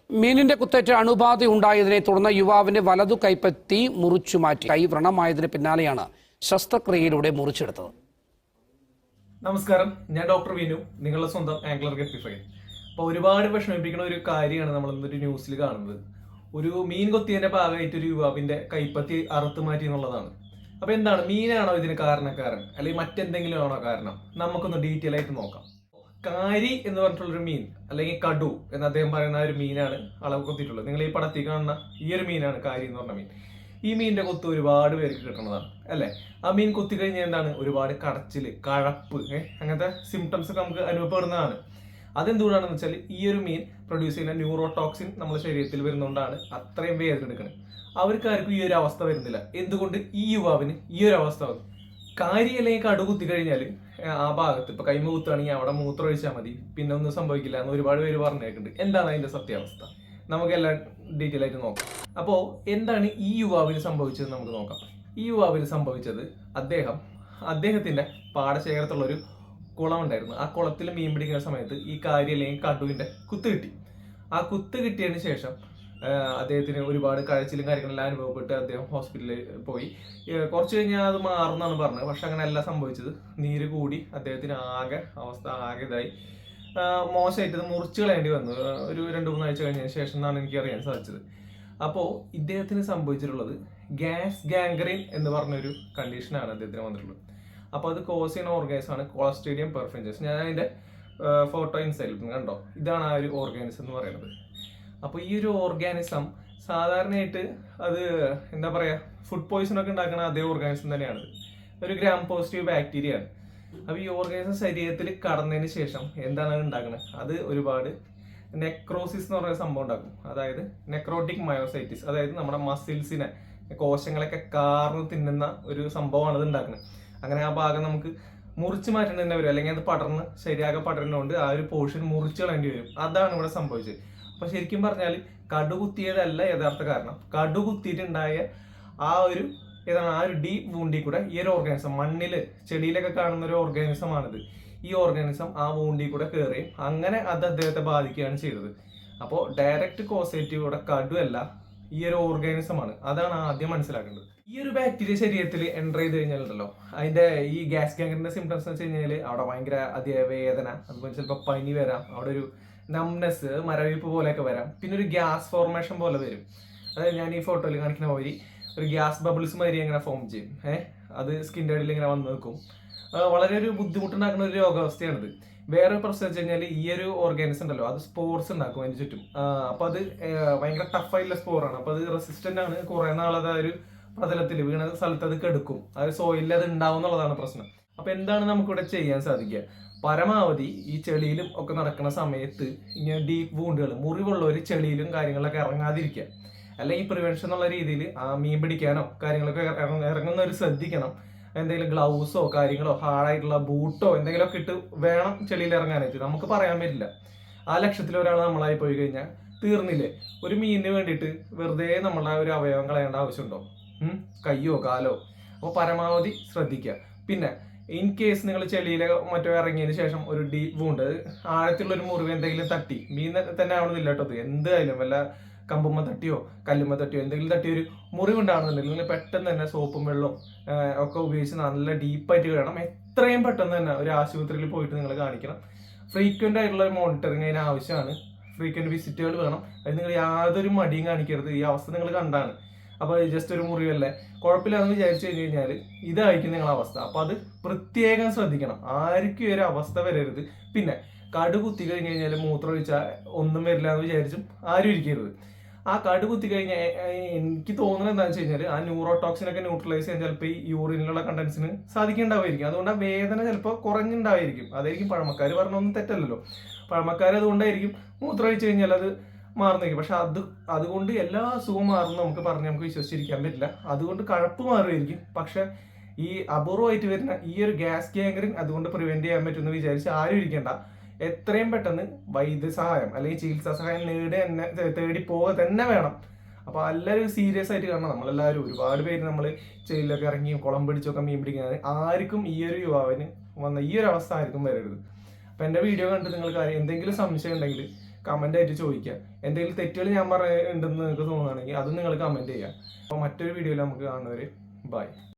മീനിന്റെ കുത്തേറ്റ് അണുബാധ ഉണ്ടായതിനെ തുടർന്ന് യുവാവിന്റെ വലതു കൈപ്പത്തി മുറിച്ചു മാറ്റി. കൈ വ്രണമായതിന് പിന്നാലെയാണ് ശസ്ത്രക്രിയയിലൂടെ മുറിച്ചെടുത്തത്. നമസ്കാരം, ഞാൻ ഡോക്ടർ വിനു, നിങ്ങളുടെ സ്വന്തം ആംഗ്ലർ ഗപ്പിഫൈ. അപ്പോൾ ഒരുപാട് വിഷമിപ്പിക്കുന്ന ഒരു കാര്യമാണ് നമ്മൾ ഇന്നൊരു ന്യൂസിൽ കാണുന്നത്. ഒരു മീൻ കൊത്തിയതിന്റെ ഭാഗമായിട്ട് ഒരു യുവാവിന്റെ കൈപ്പത്തി അറുത്ത് മാറ്റി എന്നുള്ളതാണ്. അപ്പൊ എന്താണ്, മീനാണോ ഇതിന് കാരണക്കാരൻ അല്ലെങ്കിൽ മറ്റെന്തെങ്കിലും ആണോ കാരണം? നമുക്കൊന്ന് ഡീറ്റെയിൽ ആയിട്ട് നോക്കാം. കാരി എന്ന് പറഞ്ഞിട്ടുള്ളൊരു മീൻ അല്ലെങ്കിൽ കടു എന്ന് അദ്ദേഹം പറയുന്ന ഒരു മീനാണ് അളവ് കൊത്തിയിട്ടുള്ളത്. നിങ്ങൾ ഈ പടത്തിൽ കാണുന്ന ഈ ഒരു മീനാണ് കാരി എന്ന് പറഞ്ഞ മീൻ. ഈ മീനിന്റെ കൊത്ത് ഒരുപാട് പേർക്ക് കിട്ടുന്നതാണ് അല്ലെ. ആ മീൻ കൊത്തി കഴിഞ്ഞാൽ എന്താണ്, ഒരുപാട് കടച്ചില്, കഴപ്പ്, അങ്ങനത്തെ സിംറ്റംസ് ഒക്കെ നമുക്ക് അനുഭവപ്പെടുന്നതാണ്. അതെന്തുകൊണ്ടാണെന്ന് വെച്ചാൽ ഈ ഒരു മീൻ പ്രൊഡ്യൂസ് ചെയ്യുന്ന ന്യൂറോടോക്സിൻ നമ്മുടെ ശരീരത്തിൽ വരുന്നതുകൊണ്ടാണ് അത്രയും വേദന എടുക്കുന്നത്. അവർക്കാർക്കും ഈ ഒരു അവസ്ഥ വരുന്നില്ല. എന്തുകൊണ്ട് ഈ യുവാവിന് ഈ ഒരു അവസ്ഥ വന്നു? കാരി അല്ലെങ്കിൽ കടു കുത്തി കഴിഞ്ഞാൽ ആ ഭാഗത്ത് ഇപ്പൊ കൈമ കുത്തുകയാണെങ്കിൽ അവിടെ മൂത്രം ഒഴിച്ചാൽ മതി, പിന്നെ ഒന്നും സംഭവിക്കില്ല എന്ന് ഒരുപാട് പേര് പറഞ്ഞേക്കുന്നുണ്ട്. എന്താണ് അതിന്റെ സത്യാവസ്ഥ? നമുക്കെല്ലാം ഡീറ്റെയിൽ ആയിട്ട് നോക്കാം. അപ്പോ എന്താണ് ഈ യുവാവിന് സംഭവിച്ചത് നമുക്ക് നോക്കാം. ഈ യുവാവിന് സംഭവിച്ചത്, അദ്ദേഹത്തിന്റെ പാടശേഖരത്തുള്ളൊരു കുളം ഉണ്ടായിരുന്നു. ആ കുളത്തിൽ മീൻ പിടിക്കുന്ന സമയത്ത് ഈ കാരി അല്ലെങ്കിൽ കടുവിന്റെ കുത്ത് കിട്ടി. ആ കുത്ത് കിട്ടിയതിന് ശേഷം അദ്ദേഹത്തിന് ഒരുപാട് കഴച്ചിലും കാര്യങ്ങളെല്ലാം അനുഭവപ്പെട്ട് അദ്ദേഹം ഹോസ്പിറ്റലിൽ പോയി. കുറച്ച് കഴിഞ്ഞാൽ അത് മാറുന്നാണ് പറഞ്ഞത്. പക്ഷെ അങ്ങനെയല്ല സംഭവിച്ചത്. നീര് കൂടി അദ്ദേഹത്തിന് അവസ്ഥ ആകെ ഇതായി മോശമായിട്ട് ഇത് മുറിച്ചു കളയേണ്ടി വന്നു. ഒരു 2-3 ആഴ്ച കഴിഞ്ഞതിന് ശേഷം എന്നാണ് എനിക്ക് അറിയാൻ സാധിച്ചത്. അപ്പോൾ ഇദ്ദേഹത്തിന് സംഭവിച്ചിട്ടുള്ളത് ഗ്യാസ് ഗാംഗ്രൈൻ എന്ന് പറഞ്ഞൊരു കണ്ടീഷനാണ് അദ്ദേഹത്തിന് വന്നിട്ടുള്ളത്. അപ്പോൾ അത് കോസ് ചെയ്യുന്ന ഓർഗാനിസം ആണ് ക്ലോസ്ട്രീഡിയം പെർഫൻജസ്. ഞാൻ അതിന്റെ ഫോട്ടോ ഇൻസൈഡിൽ കണ്ടോ, ഇതാണ് ആ ഒരു ഓർഗാനിസം എന്ന് പറയുന്നത്. അപ്പോൾ ഈ ഒരു ഓർഗാനിസം സാധാരണയായിട്ട് അത് എന്താ പറയാ, ഫുഡ് പോയിസൺ ഒക്കെ ഉണ്ടാക്കുന്ന അതേ ഓർഗാനിസം തന്നെയാണ്. ഒരു ഗ്രാം പോസിറ്റീവ് ബാക്ടീരിയ ആണ്. അപ്പൊ ഈ ഓർഗാനിസം ശരീരത്തിൽ കടന്നതിന് ശേഷം എന്താണ് അത് ഉണ്ടാക്കുന്നത്? അത് ഒരുപാട് നെക്രോസിസ് എന്ന് പറയുന്ന സംഭവം ഉണ്ടാക്കും. അതായത് നെക്രോട്ടിക് മയോസൈറ്റിസ്, അതായത് നമ്മുടെ മസിൽസിനെ, കോശങ്ങളൊക്കെ കാർന്ന് തിന്നുന്ന ഒരു സംഭവമാണ് അത് ഉണ്ടാക്കുന്നത്. അങ്ങനെ ആ ഭാഗം നമുക്ക് മുറിച്ച് മാറ്റേണ്ടി തന്നെ വരും, അല്ലെങ്കിൽ അത് ശരിയാകെ പടരുന്നതുകൊണ്ട് ആ ഒരു പോർഷൻ മുറിച്ച് കളയേണ്ടി വരും. അതാണ് ഇവിടെ സംഭവിച്ചത്. അപ്പൊ ശരിക്കും പറഞ്ഞാൽ കടുകുത്തിയതല്ല യഥാർത്ഥ കാരണം. കടുകുത്തിയിട്ടുണ്ടായ ആ ഒരു ഡീപ്പ് വൂണ്ടിൽ കൂടെ ഈ ഒരു ഓർഗാനിസം, മണ്ണില് ചെടിയിലൊക്കെ കാണുന്ന ഒരു ഓർഗാനിസം ആണിത്. ഈ ഓർഗാനിസം ആ വൂണ്ടിൽ കൂടെ കയറുകയും അങ്ങനെ അത് അദ്ദേഹത്തെ ബാധിക്കുകയാണ് ചെയ്തത്. അപ്പോൾ ഡയറക്റ്റ് കോസേറ്റീവ് ഇവിടെ കടുവല്ല, ഈ ഒരു ഓർഗാനിസമാണ്. അതാണ് ആദ്യം മനസ്സിലാക്കേണ്ടത്. ഈ ഒരു ബാക്ടീരിയ ശരീരത്തിൽ എൻ്റർ ചെയ്ത് കഴിഞ്ഞാലുണ്ടല്ലോ, അതിന്റെ ഈ ഗ്യാസ് ഗാംഗ്രീന്റെ സിംറ്റംസ് എന്ന് വെച്ച് കഴിഞ്ഞാൽ അവിടെ ഭയങ്കര അതിവേദന, അതുപോലെ ചിലപ്പോൾ പനി വരാം, അവിടെ ഒരു നംനെസ്, മരവിപ്പ് പോലെയൊക്കെ വരാം, പിന്നെ ഒരു ഗ്യാസ് ഫോർമേഷൻ പോലെ വരും. അതായത് ഞാൻ ഈ ഫോട്ടോയിൽ കാണിക്കുന്ന മാതിരി ഒരു ഗ്യാസ് ബബിൾസ് മാതിരി ഇങ്ങനെ ഫോം ചെയ്യും. അത് സ്കിൻ്റെ അടിയിൽ ഇങ്ങനെ വന്ന് നിൽക്കും. വളരെ ഒരു ബുദ്ധിമുട്ടുണ്ടാക്കുന്ന ഒരു രോഗാവസ്ഥയാണിത്. വേറെ പ്രശ്നം വെച്ച് കഴിഞ്ഞാൽ ഈ ഒരു ഓർഗാനിസം ഉണ്ടല്ലോ, അത് സ്പോർസ് ഉണ്ടാക്കും അതിന് ചുറ്റും. അപ്പൊ അത് ഭയങ്കര ടഫായിട്ടുള്ള സ്പോറാണ്. അപ്പൊ അത് റെസിസ്റ്റന്റ് ആണ്. കുറെ നാളത് ആ ഒരു പ്രതലത്തിൽ വീണ സ്ഥലത്ത് അത് കെടുക്കും. ആ ഒരു സോയിലിൽ അത് ഉണ്ടാവും എന്നുള്ളതാണ് പ്രശ്നം. അപ്പൊ എന്താണ് നമുക്കിവിടെ ചെയ്യാൻ സാധിക്കുക? പരമാവധി ഈ ചെളിയിലും ഒക്കെ നടക്കുന്ന സമയത്ത് ഇങ്ങനെ ഡീപ്പ് വൂണ്ടുകൾ, മുറിവുള്ള ഒരു ചെളിയിലും കാര്യങ്ങളിലൊക്കെ ഇറങ്ങാതിരിക്കുക. അല്ലെങ്കിൽ പ്രിവെൻഷൻ എന്നുള്ള രീതിയിൽ ആ മീൻ പിടിക്കാനോ കാര്യങ്ങളൊക്കെ ഇറങ്ങുന്നവർ ശ്രദ്ധിക്കണം. എന്തെങ്കിലും ഗ്ലൗസോ കാര്യങ്ങളോ ഹാർഡായിട്ടുള്ള ബൂട്ടോ എന്തെങ്കിലുമൊക്കെ ഇട്ട് വേണം ചെളിയിൽ ഇറങ്ങാനായിട്ട്. നമുക്ക് പറയാൻ പറ്റില്ല. ആ ലക്ഷ്യത്തിൽ ഒരാൾ നമ്മളായി പോയി കഴിഞ്ഞാൽ തീർന്നില്ലേ. ഒരു മീനിന് വേണ്ടിയിട്ട് വെറുതെ നമ്മളുടെ ഒരു അവയവം കളയേണ്ട ആവശ്യമുണ്ടോ? കയ്യോ കാലോ? അപ്പോൾ പരമാവധി ശ്രദ്ധിക്കുക. പിന്നെ ഇൻ കേസ് നിങ്ങൾ ചെളിയിലെ മറ്റോ ഇറങ്ങിയതിന് ശേഷം ഒരു ഡീപ്പ് വൂണ്ട്, ആഴത്തിലുള്ള ഒരു മുറിവ് എന്തെങ്കിലും തട്ടി, മീൻ തന്നെ ആവണമെന്നില്ല കേട്ടോ, എന്തായാലും വല്ല കമ്പുമ്മ തട്ടിയോ കല്ലുമ്മ തട്ടിയോ എന്തെങ്കിലും തട്ടിയോ ഒരു മുറിവുണ്ടാകുന്നുണ്ടെങ്കിൽ നിങ്ങൾ പെട്ടെന്ന് തന്നെ സോപ്പും വെള്ളവും ഒക്കെ ഉപയോഗിച്ച് നല്ല ഡീപ്പായിട്ട് വേണം. എത്രയും പെട്ടെന്ന് തന്നെ ഒരു ആശുപത്രിയിൽ പോയിട്ട് നിങ്ങൾ കാണിക്കണം. ഫ്രീക്വന്റ് ആയിട്ടുള്ള മോണിറ്ററിങ് അതിന് ആവശ്യമാണ്. ഫ്രീക്വന്റ് വിസിറ്റുകൾ വേണം. അത് നിങ്ങൾ യാതൊരു മടിയും കാണിക്കരുത്. ഈ അവസ്ഥ നിങ്ങൾ കണ്ടാണ്. അപ്പൊ ജസ്റ്റ് ഒരു മുറിവല്ലേ, കുഴപ്പമില്ലാന്ന് വിചാരിച്ചു കഴിഞ്ഞ് കഴിഞ്ഞാൽ ഇതായിരിക്കും നിങ്ങളുടെ അവസ്ഥ. അപ്പൊ അത് പ്രത്യേകം ശ്രദ്ധിക്കണം. ആർക്കും ഒരു അവസ്ഥ വരരുത്. പിന്നെ കടുകുത്തി കഴിഞ്ഞ് കഴിഞ്ഞാൽ മൂത്രം ഒഴിച്ചാൽ ഒന്നും വരില്ല എന്ന് വിചാരിച്ചും ആരും ഇരിക്കരുത്. ആ കടുകുത്തി കഴിഞ്ഞാൽ എനിക്ക് തോന്നുന്നത് എന്താണെന്ന് വെച്ച് കഴിഞ്ഞാൽ ആ ന്യൂറോടോക്സിനൊക്കെ ന്യൂട്രലൈസ് ചെയ്യാൻ ചിലപ്പോൾ ഈ യൂറിനിലുള്ള കണ്ടൻസിന് സാധിക്കുന്നുണ്ടാവുമായിരിക്കും. അതുകൊണ്ട് ആ വേദന ചിലപ്പോൾ കുറഞ്ഞുണ്ടായിരിക്കും. അതായിരിക്കും പഴമക്കാർ പറഞ്ഞൊന്നും തെറ്റല്ലല്ലോ. പഴമക്കാർ അതുകൊണ്ടായിരിക്കും മൂത്രം ഒഴിച്ചു കഴിഞ്ഞാൽ അത് മാറുന്നേക്കും. പക്ഷെ അതുകൊണ്ട് എല്ലാ അസുഖവും മാറും നമുക്ക് വിശ്വസിച്ചിരിക്കാൻ പറ്റില്ല. അതുകൊണ്ട് കഴപ്പ് മാറുമായിരിക്കും. പക്ഷെ ഈ അപൂർവമായിട്ട് വരുന്ന ഈ ഒരു ഗ്യാസ് ഗാംഗ്രീൻ അതുകൊണ്ട് പ്രിവെന്റ് ചെയ്യാൻ പറ്റുമെന്ന് വിചാരിച്ച് ആരും ഇരിക്കേണ്ട. എത്രയും പെട്ടെന്ന് വൈദ്യസഹായം അല്ലെങ്കിൽ ചികിത്സാ സഹായം തേടി പോവുക തന്നെ വേണം. അപ്പൊ എല്ലാവരും സീരിയസ് ആയിട്ട് കാണണം. നമ്മളെല്ലാവരും ഒരുപാട് പേര് നമ്മൾ ചെയിലൊക്കെ ഇറങ്ങി കുളം പിടിച്ചൊക്കെ മീൻ പിടിക്കുന്നത്, ആർക്കും ഈ ഒരു യുവാവിന് വന്ന ഈ ഒരു അവസ്ഥ ആർക്കും വരരുത്. അപ്പൊ എന്റെ വീഡിയോ കണ്ട് നിങ്ങൾക്ക് എന്തെങ്കിലും സംശയം ഉണ്ടെങ്കിൽ കമന്റ് ആയിട്ട് ചോദിക്കുക. എന്തെങ്കിലും തെറ്റുകൾ ഞാൻ പറയുന്നുണ്ടെന്ന് നിങ്ങൾക്ക് തോന്നുകയാണെങ്കിൽ അത് നിങ്ങൾ കമന്റ് ചെയ്യുക. അപ്പോൾ മറ്റൊരു വീഡിയോയിൽ നമുക്ക് കാണുന്നവരെ ബൈ.